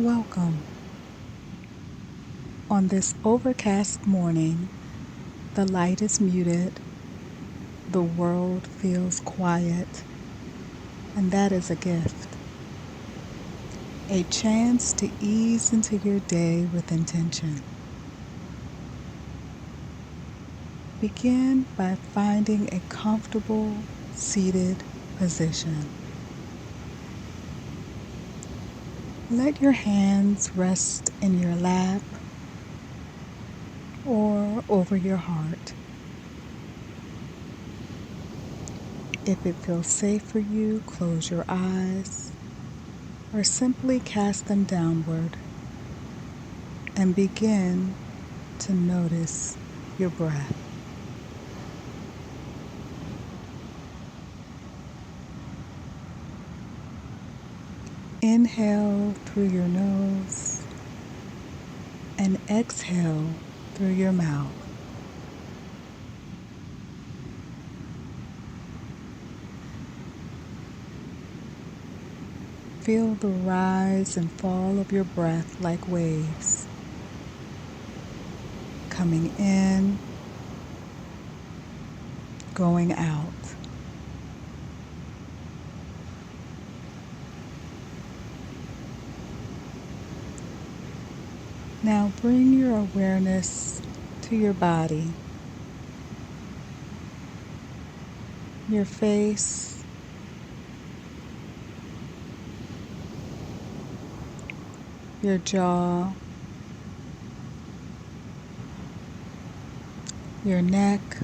Welcome. On this overcast morning, the light is muted, the world feels quiet, and that is a gift. A chance to ease into your day with intention. Begin by finding a comfortable, seated position. Let your hands rest in your lap or over your heart. If it feels safe for you, close your eyes or simply cast them downward and begin to notice your breath. Inhale through your nose and exhale through your mouth. Feel the rise and fall of your breath like waves, coming in, going out. Now bring your awareness to your body, your face, your jaw, your neck,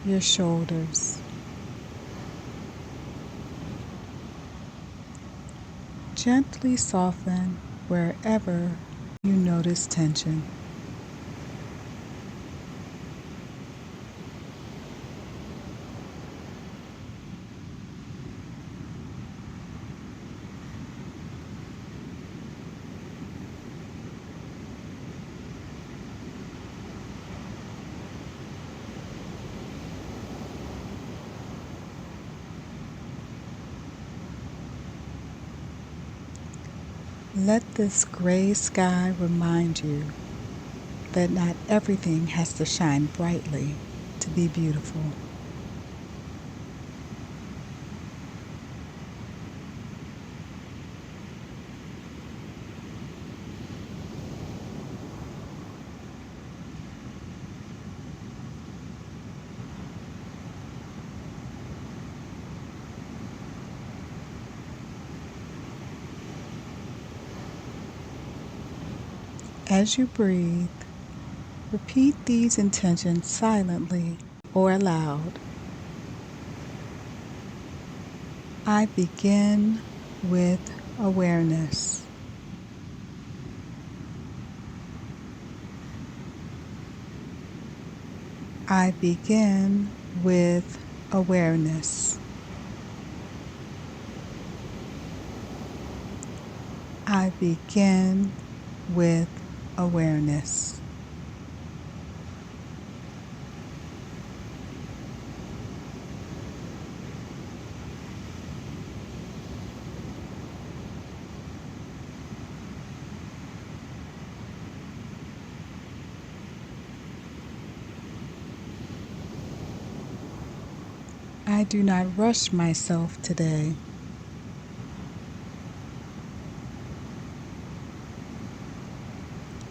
your shoulders. Gently soften wherever you notice tension. Let this gray sky remind you that not everything has to shine brightly to be beautiful. As you breathe, repeat these intentions silently or aloud. I begin with awareness. I begin with awareness. I begin with awareness. I do not rush myself today.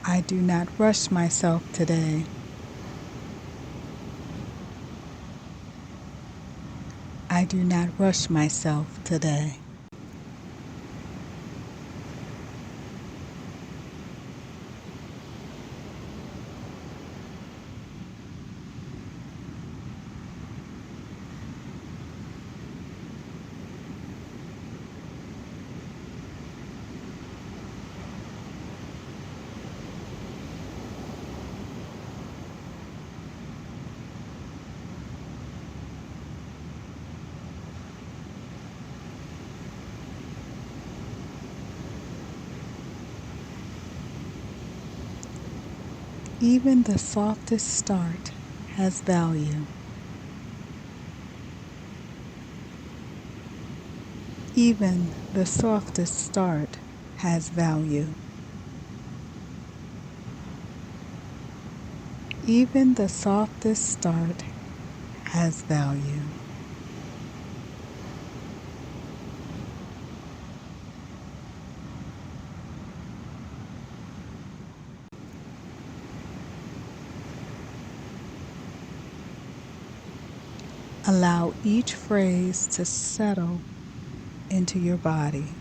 I do not rush myself today. I do not rush myself today. Even the softest start has value. Even the softest start has value. Even the softest start has value. Allow each phrase to settle into your body.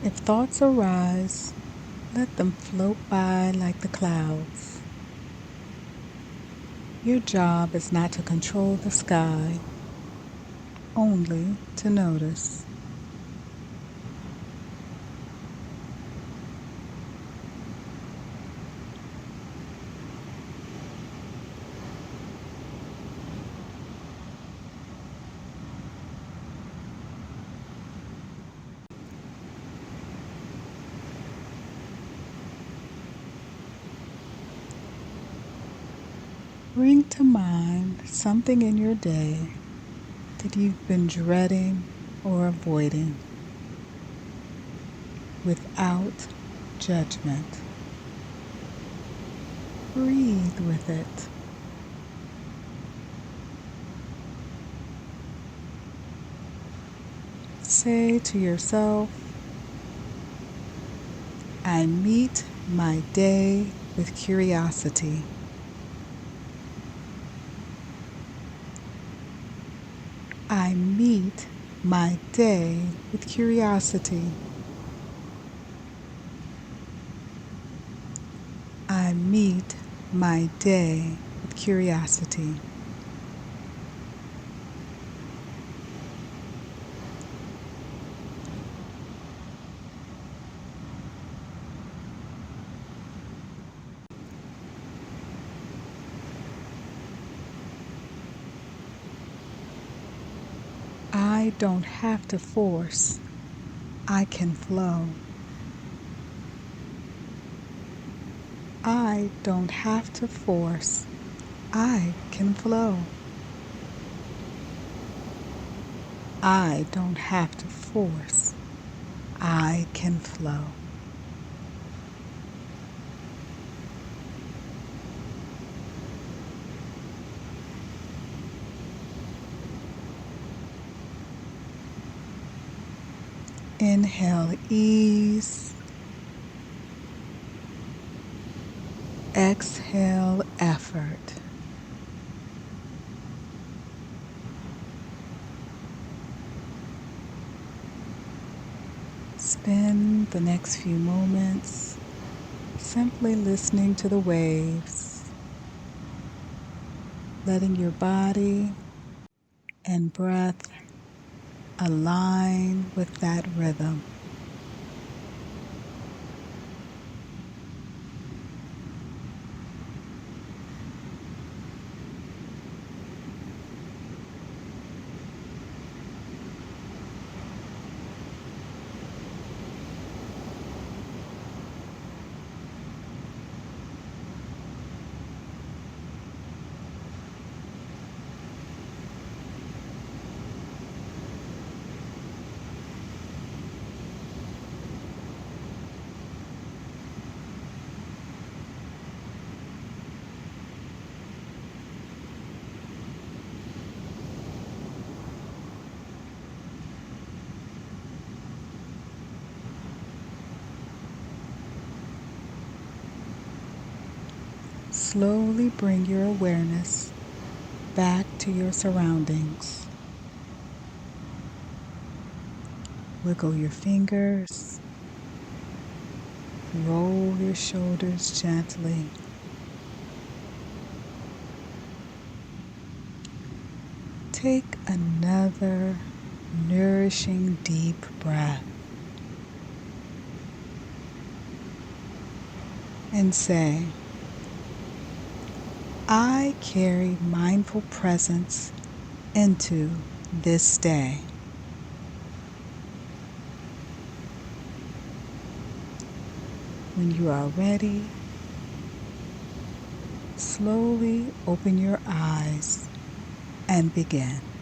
If thoughts arise, let them float by like the clouds. Your job is not to control the sky, only to notice. Bring to mind something in your day that you've been dreading or avoiding without judgment. Breathe with it. Say to yourself, I meet my day with curiosity. I meet my day with curiosity. I meet my day with curiosity. I don't have to force. I can flow. I don't have to force. I can flow. I don't have to force. I can flow. Inhale ease. Exhale effort. Spend the next few moments simply listening to the waves, letting your body and breath align with that rhythm. Slowly bring your awareness back to your surroundings. Wiggle your fingers, roll your shoulders gently. Take another nourishing deep breath. and say, I carry mindful presence into this day. When you are ready, slowly open your eyes and begin.